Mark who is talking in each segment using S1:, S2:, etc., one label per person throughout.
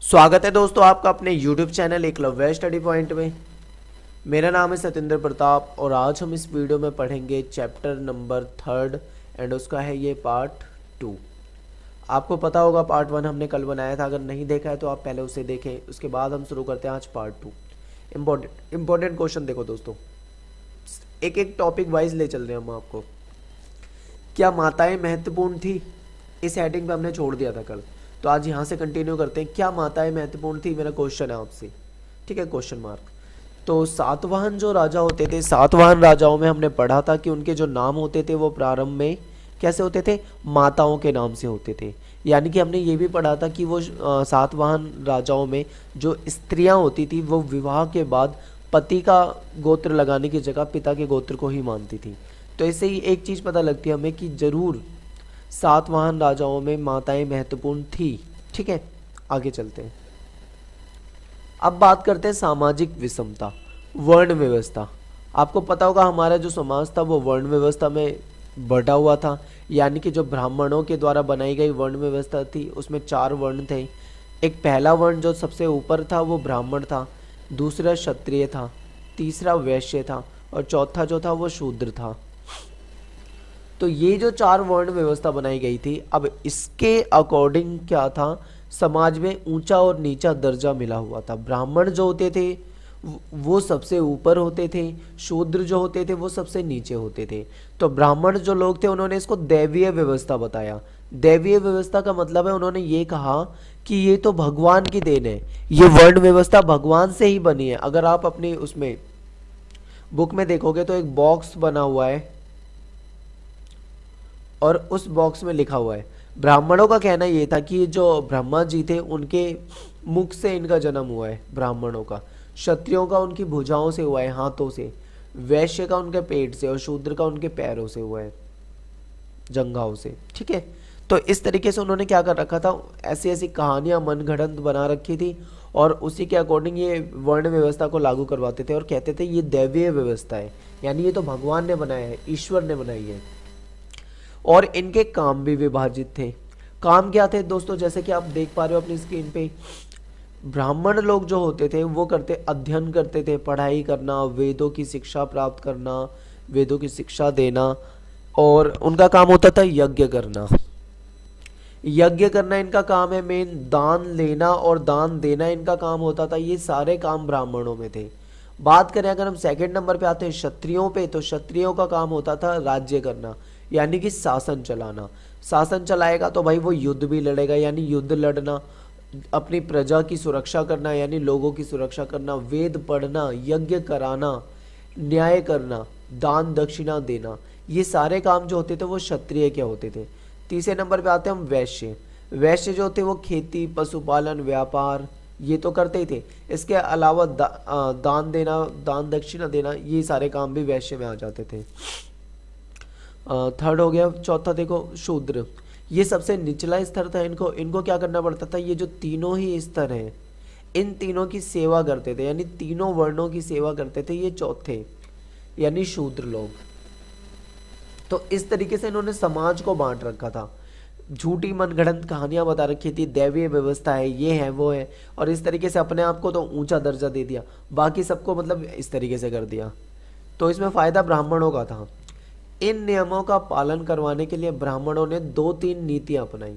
S1: स्वागत है दोस्तों आपका अपने YouTube channel Eklavya study point में। मेरा नाम है सतेंद्र प्रताप और आज हम इस वीडियो में पढ़ेंगे चैप्टर नंबर 3 एंड उसका है ये पार्ट 2। आपको पता होगा पार्ट 1 हमने कल बनाया था, अगर नहीं देखा है तो आप पहले उसे देखें। उसके बाद हम शुरू करते हैं आज पार्ट 2। इम्पोर्टेंट क्वेश्चन देखो दोस्तों, एक एक टॉपिक वाइज ले चल रहे हैं हम आपको। क्या माताएं महत्वपूर्ण थी? इस हेडिंग पे हमने छोड़ दिया था कल, तो आज यहाँ से कंटिन्यू करते हैं। क्या माताएं महत्वपूर्ण थी, मेरा क्वेश्चन है आपसे, ठीक है, क्वेश्चन मार्क। तो सातवाहन जो राजा होते थे, सातवाहन राजाओं में हमने पढ़ा था कि उनके जो नाम होते थे वो प्रारंभ में कैसे होते थे, माताओं के नाम से होते थे। यानी कि हमने ये भी पढ़ा था कि वो सातवाहन राजाओं में जो स्त्रियां होती थी वो विवाह के बाद पति का गोत्र लगाने की जगह पिता के गोत्र को ही मानती थी। तो इससे ही एक चीज़ पता लगती है हमें कि जरूर सातवाहन राजाओं में माताएं महत्वपूर्ण थी। ठीक है, आगे चलते हैं। अब बात करते हैं सामाजिक विषमता, वर्ण व्यवस्था। आपको पता होगा हमारा जो समाज था वो वर्ण व्यवस्था में बटा हुआ था। यानी कि जो ब्राह्मणों के द्वारा बनाई गई वर्ण व्यवस्था थी उसमें 4 वर्ण थे। एक पहला वर्ण जो सबसे ऊपर था वो ब्राह्मण था, दूसरा क्षत्रिय था, तीसरा वैश्य था और चौथा जो था वो शूद्र था। तो ये जो 4 वर्ण व्यवस्था बनाई गई थी, अब इसके अकॉर्डिंग क्या था, समाज में ऊंचा और नीचा दर्जा मिला हुआ था। ब्राह्मण जो होते थे वो सबसे ऊपर होते थे, शूद्र जो होते थे वो सबसे नीचे होते थे। तो ब्राह्मण जो लोग थे उन्होंने इसको दैवीय व्यवस्था बताया। दैवीय व्यवस्था का मतलब है उन्होंने ये कहा कि ये तो भगवान की देन है, ये वर्ण व्यवस्था भगवान से ही बनी है। अगर आप अपनी उसमें बुक में देखोगे तो एक बॉक्स बना हुआ है और उस बॉक्स में लिखा हुआ है, ब्राह्मणों का कहना ये था कि जो ब्रह्मा जी थे उनके मुख से इनका जन्म हुआ है ब्राह्मणों का, क्षत्रियों का उनकी भुजाओं से हुआ है, हाथों से, वैश्य का उनके पेट से और शूद्र का उनके पैरों से हुआ है, जंघाओं से। ठीक है, तो इस तरीके से उन्होंने क्या कर रखा था, ऐसी ऐसी कहानियां मनगढ़ंत बना रखी थी और उसी के अकॉर्डिंग ये वर्ण व्यवस्था को लागू करवाते थे और कहते थे ये दैवीय व्यवस्था है, यानी ये तो भगवान ने बनाया है, ईश्वर ने बनाई है। और इनके काम भी विभाजित थे। काम क्या थे दोस्तों, जैसे कि आप देख पा रहे हो अपनी स्क्रीन पे, ब्राह्मण लोग जो होते थे वो अध्ययन करते थे, पढ़ाई करना, वेदों की शिक्षा प्राप्त करना, वेदों की शिक्षा देना, और उनका काम होता था यज्ञ करना। यज्ञ करना इनका काम है मेन, दान लेना और दान देना इनका काम होता था। ये सारे काम ब्राह्मणों में थे। बात करें अगर हम सेकंड नंबर पे आते हैं क्षत्रियों पे, तो क्षत्रियों का काम होता था राज्य करना, यानी कि शासन चलाना। शासन चलाएगा तो भाई वो युद्ध भी लड़ेगा, यानी युद्ध लड़ना, अपनी प्रजा की सुरक्षा करना यानी लोगों की सुरक्षा करना, वेद पढ़ना, यज्ञ कराना, न्याय करना, दान दक्षिणा देना, ये सारे काम जो होते थे वो क्षत्रिय के होते थे। तीसरे नंबर पे आते हैं हम वैश्य। वैश्य जो थे वो खेती, पशुपालन, व्यापार ये तो करते ही थे। इसके अलावा दान देना, दान दक्षिणा देना, ये सारे काम भी वैश्य में आ जाते थे। थर्ड हो गया। चौथा देखो शूद्र, ये सबसे निचला स्तर था। इनको इनको क्या करना पड़ता था, ये जो तीनों ही स्तर हैं इन तीनों की सेवा करते थे, यानी तीनों वर्णों की सेवा करते थे ये चौथे यानी शूद्र लोग। तो इस तरीके से इन्होंने समाज को बांट रखा था, झूठी मनगढ़ंत कहानियां बता रखी थी, दैवीय व्यवस्था है, ये है वो है, और इस तरीके से अपने आप को तो ऊंचा दर्जा दे दिया, बाकी सबको मतलब इस तरीके से कर दिया। तो इसमें फायदा ब्राह्मणों का था। इन नियमों का पालन करवाने के लिए ब्राह्मणों ने 2-3 नीतियां अपनाई।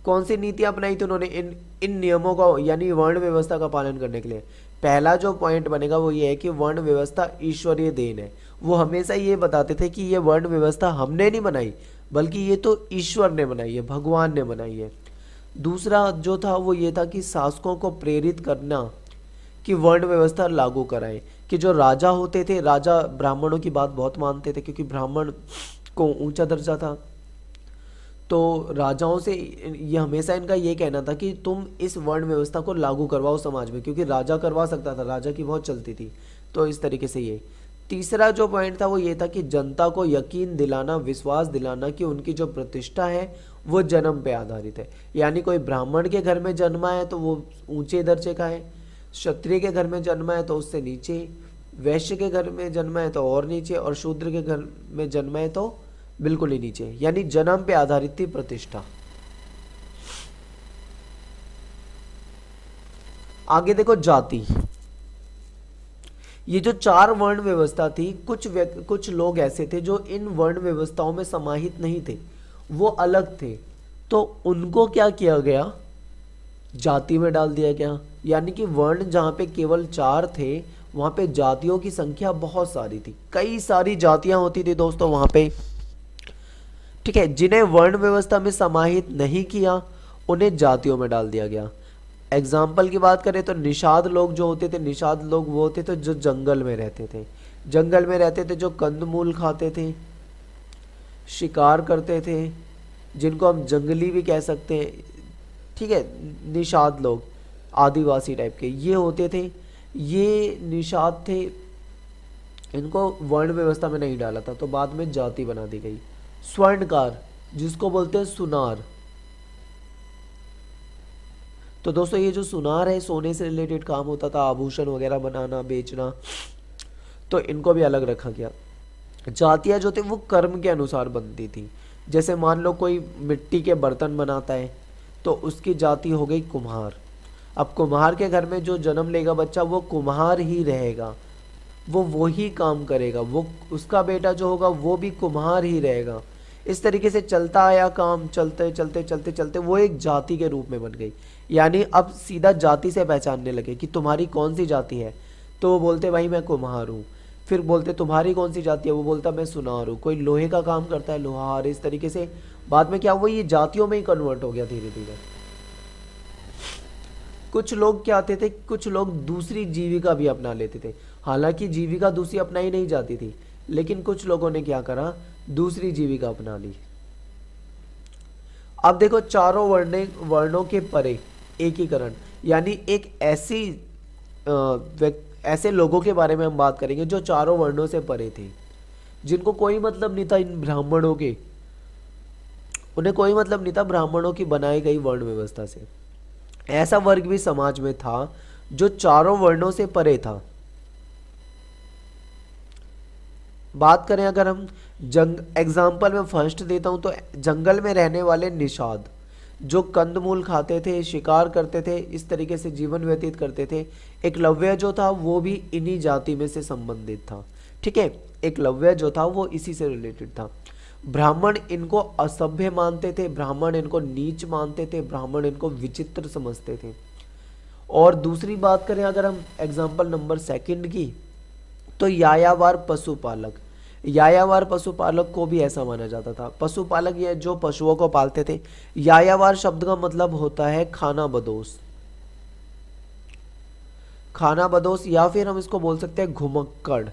S1: कौन सी नीतियां अपनाई थी उन्होंने इन इन नियमों का यानी वर्ण व्यवस्था का पालन करने के लिए? पहला जो पॉइंट बनेगा वो ये है कि वर्ण व्यवस्था ईश्वरीय देन है। वो हमेशा ये बताते थे कि ये वर्ण व्यवस्था हमने नहीं बनाई, बल्कि ये तो ईश्वर ने बनाई है, भगवान ने बनाई है। दूसरा जो था वो ये था कि शासकों को प्रेरित करना कि वर्ण व्यवस्था लागू कराएं, कि जो राजा होते थे, राजा ब्राह्मणों की बात बहुत मानते थे क्योंकि ब्राह्मण को ऊंचा दर्जा था। तो राजाओं से ये हमेशा इनका ये कहना था कि तुम इस वर्ण व्यवस्था को लागू करवाओ समाज में, क्योंकि राजा करवा सकता था, राजा की बहुत चलती थी। तो इस तरीके से ये तीसरा जो पॉइंट था वो ये था कि जनता को यकीन दिलाना, विश्वास दिलाना कि उनकी जो प्रतिष्ठा है वो जन्म पे आधारित है। यानी कोई ब्राह्मण के घर में जन्मा है तो वो ऊंचे दर्जे का है, क्षत्रिय के घर में जन्मा है तो उससे नीचे, वैश्य के घर में जन्मा है तो और नीचे, और शूद्र के घर में जन्मा है तो बिल्कुल ही नीचे। यानी जन्म पे आधारित थी प्रतिष्ठा। आगे देखो जाति। ये जो 4 वर्ण व्यवस्था थी, कुछ लोग ऐसे थे जो इन वर्ण व्यवस्थाओं में समाहित नहीं थे, वो अलग थे, तो उनको क्या किया गया, जाति में डाल दिया गया। यानी कि वर्ण जहाँ पे केवल 4 थे, वहाँ पे जातियों की संख्या बहुत सारी थी, कई सारी जातियां होती थी दोस्तों वहाँ पे। ठीक है, जिन्हें वर्ण व्यवस्था में समाहित नहीं किया उन्हें जातियों में डाल दिया गया। एग्जाम्पल की बात करें तो निषाद लोग जो होते थे, निषाद लोग वो होते थे जो जंगल में रहते थे, जंगल में रहते थे, जो कंदमूल खाते थे, शिकार करते थे, जिनको हम जंगली भी कह सकते हैं। ठीक है, निषाद लोग आदिवासी टाइप के ये होते थे, ये निषाद थे, इनको वर्ण व्यवस्था में नहीं डाला था, तो बाद में जाति बना दी गई। स्वर्णकार जिसको बोलते हैं सुनार, तो दोस्तों ये जो सुनार है सोने से रिलेटेड काम होता था, आभूषण वगैरह बनाना बेचना, तो इनको भी अलग रखा गया। जातियां जो थे वो कर्म के अनुसार बनती थी। जैसे मान लो कोई मिट्टी के बर्तन बनाता है तो उसकी जाति हो गई कुम्हार। अब कुम्हार के घर में जो जन्म लेगा बच्चा वो कुम्हार ही रहेगा, वो वही काम करेगा, वो उसका बेटा जो होगा वो भी कुम्हार ही रहेगा। इस तरीके से चलता आया काम, चलते चलते चलते चलते वो एक जाति के रूप में बन गई। यानी अब सीधा जाति से पहचानने लगे कि तुम्हारी कौन सी जाति है, तो वो बोलते भाई मैं कुम्हार हूँ। फिर बोलते तुम्हारी कौन सी जाति है, वो बोलता मैं सुनार हूँ। कोई लोहे का काम करता है, लोहार। इस तरीके से बाद में क्या हुआ, ये जातियों में ही कन्वर्ट हो गया धीरे धीरे। कुछ लोग क्या आते थे, कुछ लोग दूसरी जीविका भी अपना लेते थे। हालांकि जीविका दूसरी अपनाई नहीं जाती थी, लेकिन कुछ लोगों ने क्या करा, दूसरी जीविका अपना ली। अब देखो चारों वर्णों के परे एकीकरण, यानी एक ऐसे लोगों के बारे में हम बात करेंगे जो चारों वर्णों से परे थे, जिनको कोई मतलब नहीं था इन ब्राह्मणों के, उन्हें कोई मतलब नहीं था ब्राह्मणों की बनाई गई वर्ण व्यवस्था से। ऐसा वर्ग भी समाज में था जो चारों वर्णों से परे था। बात करें अगर हम एग्जाम्पल में फर्स्ट देता हूं तो जंगल में रहने वाले निषाद जो कंदमूल खाते थे, शिकार करते थे, इस तरीके से जीवन व्यतीत करते थे। एकलव्य जो था वो भी इन्हीं जाति में से संबंधित था। ठीक है, एकलव्य जो था वो इसी से रिलेटेड था। ब्राह्मण इनको असभ्य मानते थे, ब्राह्मण इनको नीच मानते थे, ब्राह्मण इनको विचित्र समझते थे। और दूसरी बात करें अगर हम एग्जाम्पल नंबर 2 की, तो यायावार पशुपालक, यायावार पशुपालक को भी ऐसा माना जाता था। पशुपालक ये जो पशुओं को पालते थे। यायावार शब्द का मतलब होता है खाना बदोश, खाना बदोश, या फिर हम इसको बोल सकते हैं घुमक्कड़,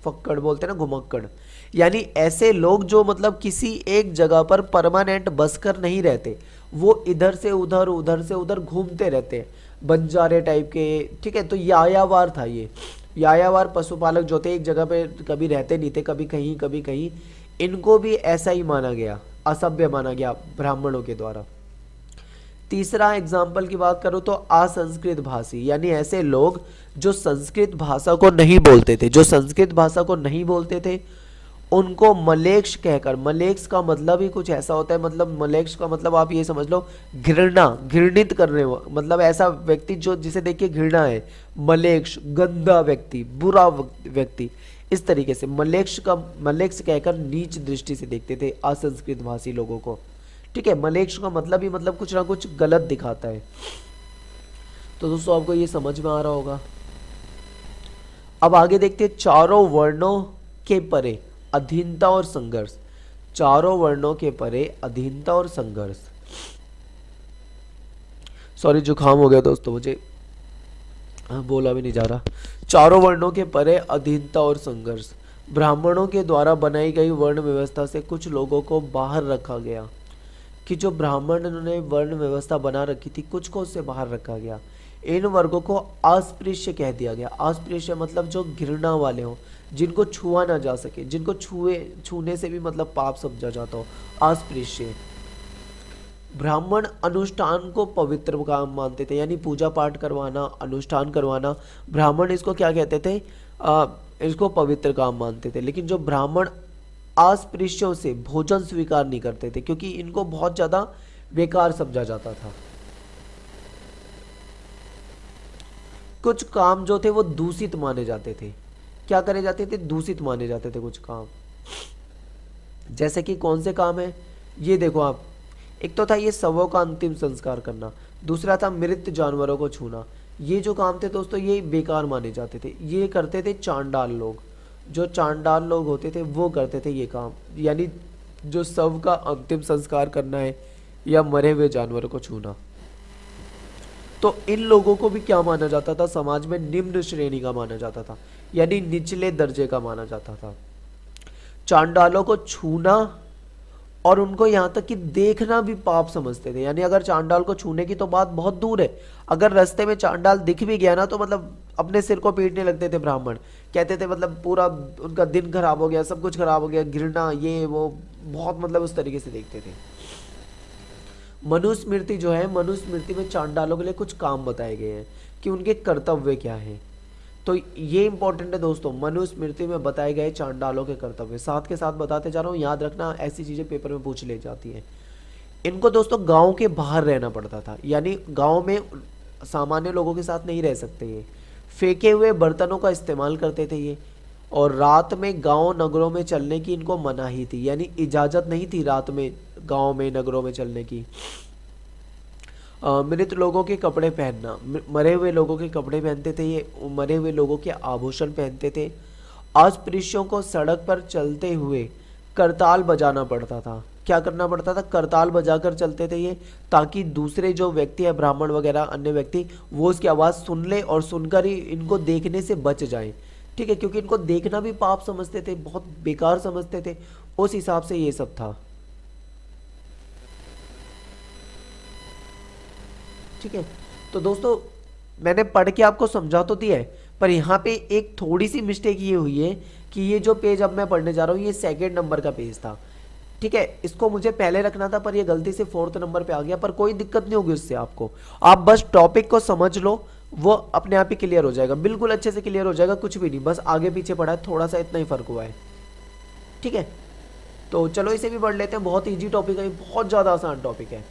S1: फक्कड़ बोलते हैं ना, घुमक्कड़। यानी ऐसे लोग जो मतलब किसी एक जगह पर परमानेंट बसकर नहीं रहते, वो इधर से उधर उधर से उधर घूमते रहते हैं, बंजारे टाइप के। ठीक है, तो यायावार था ये। यायावार पशुपालक जो थे एक जगह पे कभी रहते नहीं थे, कभी कहीं कभी कहीं, इनको भी ऐसा ही माना गया, असभ्य माना गया ब्राह्मणों के द्वारा। तीसरा एग्जाम्पल की बात करूं तो असंस्कृत भाषी, यानी ऐसे लोग जो संस्कृत भाषा को नहीं बोलते थे, जो संस्कृत भाषा को नहीं बोलते थे, उनको मलेक्ष कहकर, मलेक्ष का मतलब ही कुछ ऐसा होता है, मतलब मलेक्ष का मतलब आप ये समझ लो घृणा, घृणित करने, मतलब ऐसा व्यक्ति जो जिसे देखिए घृणा है, मलेक्ष, गंदा व्यक्ति, बुरा व्यक्ति। इस तरीके से मलेक्ष कहकर नीच दृष्टि से देखते थे असंस्कृत भाषी लोगों को। ठीक है, मलेक्ष का मतलब ही मतलब कुछ ना कुछ गलत दिखाता है। तो दोस्तों आपको ये समझ में आ रहा होगा। अब आगे देखते हैं चारों वर्णों के परे अधीनता और संघर्ष। चारों वर्णों के परे अधीनता और संघर्ष, सॉरी जुकाम हो गया दोस्तों मुझे, बोला भी नहीं जा रहा। चारों वर्णों के परे अधीनता और संघर्ष। ब्राह्मणों के द्वारा बनाई गई वर्ण व्यवस्था से कुछ लोगों को बाहर रखा गया, कि जो ब्राह्मण ने वर्ण व्यवस्था बना रखी थी, कुछ को उससे बाहर रखा गया। इन वर्गों को अस्पृश्य कह दिया गया। अस्पृश्य मतलब जो घृणा वाले हो, जिनको छुआ ना जा सके, जिनको छूने से भी मतलब पाप समझा जाता हो, अस्पृश्य। ब्राह्मण अनुष्ठान को पवित्र काम मानते थे, यानी पूजा पाठ करवाना, अनुष्ठान करवाना, ब्राह्मण इसको क्या कहते थे, इसको पवित्र काम मानते थे। लेकिन जो ब्राह्मण अस्पृश्यों से भोजन स्वीकार नहीं करते थे, क्योंकि इनको बहुत ज्यादा बेकार समझा जाता था। कुछ काम जो थे वो दूषित माने जाते थे। क्या करे जाते थे? दूषित माने जाते थे कुछ काम। जैसे कि कौन से काम है ये देखो आप, एक तो था ये शवों का अंतिम संस्कार करना, दूसरा था मृत जानवरों को छूना। ये जो काम थे दोस्तों ये बेकार माने जाते थे, ये करते थे चांडाल लोग। जो चांडाल लोग होते थे वो करते थे ये काम, यानी जो शव का अंतिम संस्कार करना है या मरे हुए जानवरों को छूना। तो इन लोगों को भी क्या माना जाता था? समाज में निम्न श्रेणी का माना जाता था, यानी निचले दर्जे का माना जाता था। चांडालों को छूना और उनको यहाँ तक कि देखना भी पाप समझते थे, यानी अगर चांडाल को छूने की तो बात बहुत दूर है, अगर रास्ते में चांडाल दिख भी गया ना तो मतलब अपने सिर को पीटने लगते थे ब्राह्मण। कहते थे मतलब पूरा उनका दिन खराब हो गया, सब कुछ खराब हो गया, घृणा ये वो, बहुत मतलब उस तरीके से देखते थे। मनुस्मृति जो है, मनुस्मृति में चांडालों के लिए कुछ काम बताए गए हैं कि उनके कर्तव्य क्या है। तो ये इंपॉर्टेंट है दोस्तों, मनुस्मृति में बताए गए चांडालों के कर्तव्य। साथ के साथ बताते जा रहा हूँ, याद रखना ऐसी चीज़ें पेपर में पूछ ले जाती हैं। इनको दोस्तों गांव के बाहर रहना पड़ता था, यानी गांव में सामान्य लोगों के साथ नहीं रह सकते ये। फेंके हुए बर्तनों का इस्तेमाल करते थे ये, और रात में गांव नगरों में चलने की इनको मनाही थी, यानी इजाज़त नहीं थी रात में गांव में नगरों में चलने की। मृत लोगों के कपड़े पहनना, मरे हुए लोगों के कपड़े पहनते थे ये, मरे हुए लोगों के आभूषण पहनते थे। अस्पृश्यों को सड़क पर चलते हुए करताल बजाना पड़ता था। क्या करना पड़ता था? करताल बजाकर चलते थे ये, ताकि दूसरे जो व्यक्ति है, ब्राह्मण वगैरह अन्य व्यक्ति, वो उसकी आवाज़ सुन ले और सुनकर ही इनको देखने से बच जाए। ठीक है, क्योंकि इनको देखना भी पाप समझते थे, बहुत बेकार समझते थे, उस हिसाब से ये सब था। ठीक है, तो दोस्तों मैंने पढ़ के आपको समझा तो दिया है, पर यहाँ पे एक थोड़ी सी मिस्टेक ये हुई है कि ये जो पेज अब मैं पढ़ने जा रहा हूँ ये 2nd नंबर का पेज था। ठीक है, इसको मुझे पहले रखना था पर ये गलती से 4th नंबर पे आ गया, पर कोई दिक्कत नहीं होगी उससे आपको। आप बस टॉपिक को समझ लो, वो अपने आप ही क्लियर हो जाएगा, बिल्कुल अच्छे से क्लियर हो जाएगा, कुछ भी नहीं, बस आगे पीछे पढ़ा है, थोड़ा सा इतना ही फर्क हुआ है। ठीक है, तो चलो इसे भी पढ़ लेते हैं। बहुत ईजी टॉपिक है, बहुत ज़्यादा आसान टॉपिक है।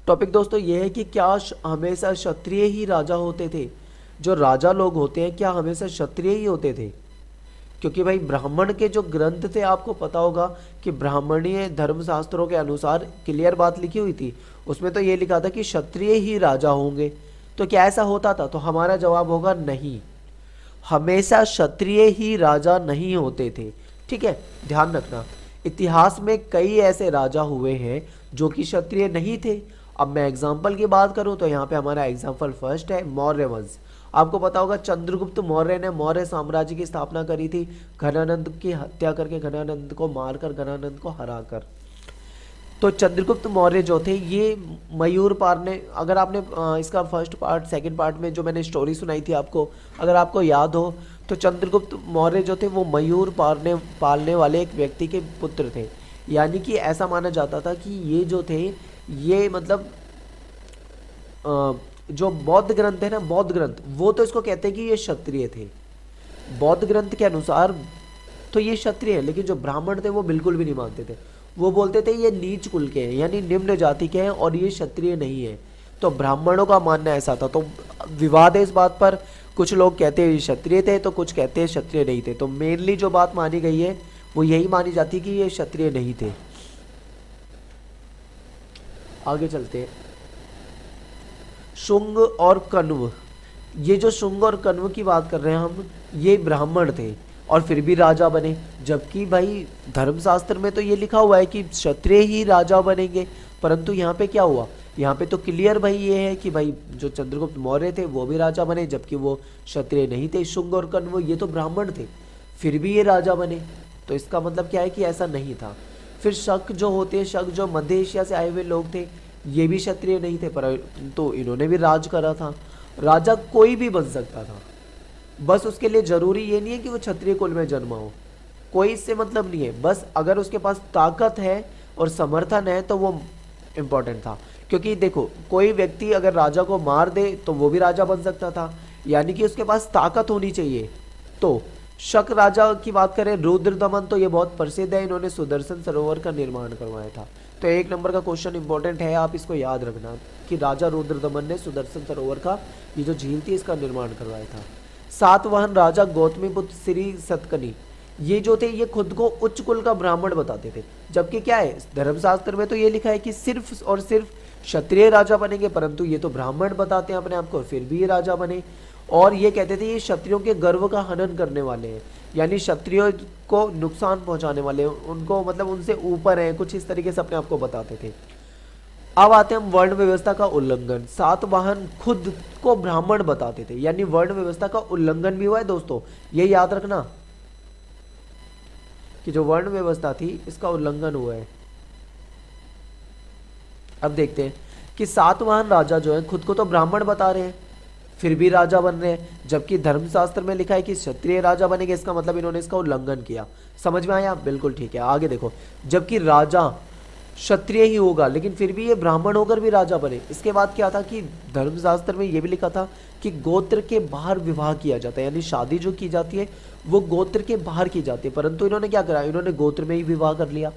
S1: टॉपिक दोस्तों ये है कि क्या हमेशा क्षत्रिय ही राजा होते थे? जो राजा लोग होते हैं क्या हमेशा क्षत्रिय ही होते थे? क्योंकि भाई ब्राह्मण के जो ग्रंथ थे आपको पता होगा कि ब्राह्मणीय धर्मशास्त्रों के अनुसार क्लियर बात लिखी हुई थी, उसमें तो ये लिखा था कि क्षत्रिय ही राजा होंगे। तो क्या ऐसा होता था? तो हमारा जवाब होगा नहीं, हमेशा क्षत्रिय ही राजा नहीं होते थे। ठीक है, ध्यान रखना, इतिहास में कई ऐसे राजा हुए हैं जो कि क्षत्रिय नहीं थे। अब मैं एग्जाम्पल की बात करूं तो यहाँ पे हमारा एग्जाम्पल फर्स्ट है मौर्य वंश। आपको पता होगा चंद्रगुप्त मौर्य ने मौर्य साम्राज्य की स्थापना करी थी, घनानंद की हत्या करके, घनानंद को मारकर, घनानंद को हराकर। तो चंद्रगुप्त मौर्य जो थे ये मयूर पालने, अगर आपने इसका फर्स्ट पार्ट 2nd पार्ट में जो मैंने स्टोरी सुनाई थी आपको, अगर आपको याद हो तो चंद्रगुप्त मौर्य जो थे वो मयूर पालने वाले एक व्यक्ति के पुत्र थे। यानी कि ऐसा माना जाता था कि ये जो थे ये मतलब जो बौद्ध ग्रंथ है ना, बौद्ध ग्रंथ, वो तो इसको कहते हैं कि ये क्षत्रिय थे। बौद्ध ग्रंथ के अनुसार तो ये क्षत्रिय है, लेकिन जो ब्राह्मण थे वो बिल्कुल भी नहीं मानते थे। वो बोलते थे ये नीच कुल के हैं, यानी निम्न जाति के हैं और ये क्षत्रिय नहीं है। तो ब्राह्मणों का मानना ऐसा था। तो विवाद है इस बात पर, कुछ लोग कहते हैं ये क्षत्रिय थे तो कुछ कहते हैं क्षत्रिय नहीं थे। तो मेनली जो बात मानी गई है वो यही मानी जाती है कि ये क्षत्रिय नहीं थे। आगे चलते हैं। शुंग और कण्व, ये जो शुंग और कण्व की बात कर रहे हैं हम, ये ब्राह्मण थे और फिर भी राजा बने, जबकि भाई धर्मशास्त्र में तो ये लिखा हुआ है कि क्षत्रिय ही राजा बनेंगे। परंतु यहाँ पे क्या हुआ? यहाँ पे तो क्लियर भाई ये है कि भाई जो चंद्रगुप्त मौर्य थे वो भी राजा बने, जबकि वो क्षत्रिय नहीं थे। शुंग और कण्व ये तो ब्राह्मण थे, फिर भी ये राजा बने। तो इसका मतलब क्या है कि ऐसा नहीं था। फिर शक जो होते हैं, शक जो मध्य एशिया से आए हुए लोग थे, ये भी क्षत्रिय नहीं थे, परंतु इन्होंने भी राज करा था। राजा कोई भी बन सकता था, बस उसके लिए जरूरी ये नहीं है कि वो क्षत्रिय कुल में जन्मा हो, कोई इससे मतलब नहीं है। बस अगर उसके पास ताकत है और समर्थन है तो वो इम्पोर्टेंट था। क्योंकि देखो कोई व्यक्ति अगर राजा को मार दे तो वो भी राजा बन सकता था, यानी कि उसके पास ताकत होनी चाहिए। तो शक राजा की बात करें, रुद्र दमन, तो ये बहुत प्रसिद्ध है, इन्होंने सुदर्शन सरोवर का निर्माण करवाया था। तो 1 नंबर का क्वेश्चन इंपॉर्टेंट है, आप इसको याद रखना कि राजा रुद्रदमन ने सुदर्शन सरोवर का ये जो झील थी इसका निर्माण करवाया था। सातवाहन राजा गौतमीपुत्र श्री सतकर्णी, ये जो थे ये खुद को उच्च कुल का ब्राह्मण बताते थे, जबकि क्या है धर्मशास्त्र में तो ये लिखा है कि सिर्फ और सिर्फ क्षत्रिय राजा बनेंगे, परंतु ये तो ब्राह्मण बताते हैं अपने आप को, फिर भी ये राजा बने। और ये कहते थे ये क्षत्रियों के गर्व का हनन करने वाले हैं, यानी क्षत्रियों को नुकसान पहुंचाने वाले हैं, उनको मतलब उनसे ऊपर हैं, कुछ इस तरीके से अपने आप को बताते थे। अब आते हैं हम वर्ण व्यवस्था का उल्लंघन। सातवाहन खुद को ब्राह्मण बताते थे, यानी वर्ण व्यवस्था का उल्लंघन भी हुआ है दोस्तों, ये याद रखना कि जो वर्ण व्यवस्था थी इसका उल्लंघन हुआ है। अब देखते हैं कि सातवाहन राजा जो है खुद को तो ब्राह्मण बता रहे हैं, फिर भी राजा बन रहे हैं, जबकि धर्मशास्त्र में लिखा है कि क्षत्रिय राजा बनेंगे, इसका मतलब इन्होंने इसका उल्लंघन किया। समझ में आया? बिल्कुल ठीक है। आगे देखो, जबकि राजा क्षत्रिय ही होगा लेकिन फिर भी ये ब्राह्मण होकर भी राजा बने। इसके बाद क्या था कि धर्मशास्त्र में ये भी लिखा था कि गोत्र के बाहर विवाह किया जाता है, यानी शादी जो की जाती है वो गोत्र के बाहर की जाती है, परंतु इन्होंने क्या करा, इन्होंने गोत्र में ही विवाह कर लिया,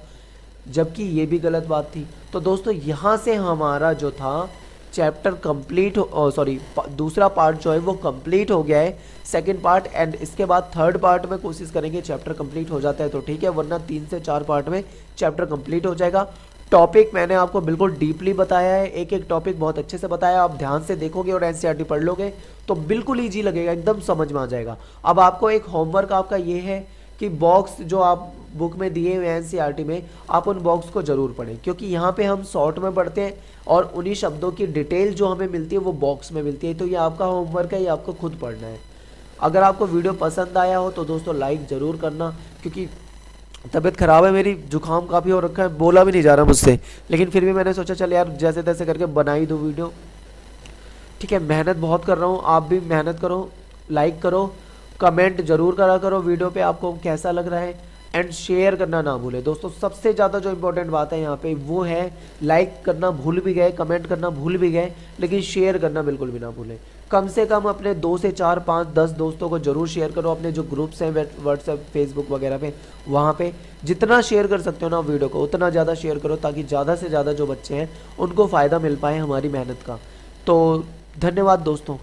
S1: जबकि ये भी गलत बात थी। तो दोस्तों यहाँ से हमारा जो था चैप्टर कंप्लीट सॉरी दूसरा पार्ट जो है वो कंप्लीट हो गया है, सेकंड पार्ट। एंड इसके बाद थर्ड पार्ट में कोशिश करेंगे चैप्टर कंप्लीट हो जाता है तो ठीक है, वरना 3 से 4 पार्ट में चैप्टर कंप्लीट हो जाएगा। टॉपिक मैंने आपको बिल्कुल डीपली बताया है, एक एक टॉपिक बहुत अच्छे से बताया, आप ध्यान से देखोगे और एनसीईआरटी पढ़ लोगे तो बिल्कुल ईजी लगेगा, एकदम समझ में आ जाएगा। अब आपको एक होमवर्क आपका ये है कि बॉक्स जो आप बुक में दिए हुए हैं एनसीईआरटी में, आप उन बॉक्स को जरूर पढ़ें, क्योंकि यहाँ पे हम शॉर्ट में पढ़ते हैं और उन्हीं शब्दों की डिटेल जो हमें मिलती है वो बॉक्स में मिलती है। तो ये आपका होमवर्क है, ये आपको खुद पढ़ना है। अगर आपको वीडियो पसंद आया हो तो दोस्तों लाइक ज़रूर करना, क्योंकि तबीयत ख़राब है मेरी, जुकाम काफ़ी हो रखा है, बोला भी नहीं जा रहा मुझसे, लेकिन फिर भी मैंने सोचा चल यार जैसे तैसे करके बना ही दो वीडियो। ठीक है, मेहनत बहुत कर रहा हूँ, आप भी मेहनत करो, लाइक करो, कमेंट जरूर करा करो वीडियो पे आपको कैसा लग रहा है, एंड शेयर करना ना भूलें दोस्तों। सबसे ज़्यादा जो इंपॉर्टेंट बात है यहाँ पे वो है लाइक करना भूल भी गए, कमेंट करना भूल भी गए, लेकिन शेयर करना बिल्कुल भी ना भूलें। कम से कम अपने 2 से 4 5 10 दोस्तों को जरूर शेयर करो, अपने जो ग्रुप्स हैं व्हाट्सएप फेसबुक वगैरह पे, वहाँ पे जितना शेयर कर सकते हो ना वीडियो को उतना ज़्यादा शेयर करो, ताकि ज़्यादा से ज़्यादा जो बच्चे हैं उनको फ़ायदा मिल पाए हमारी मेहनत का। तो धन्यवाद दोस्तों।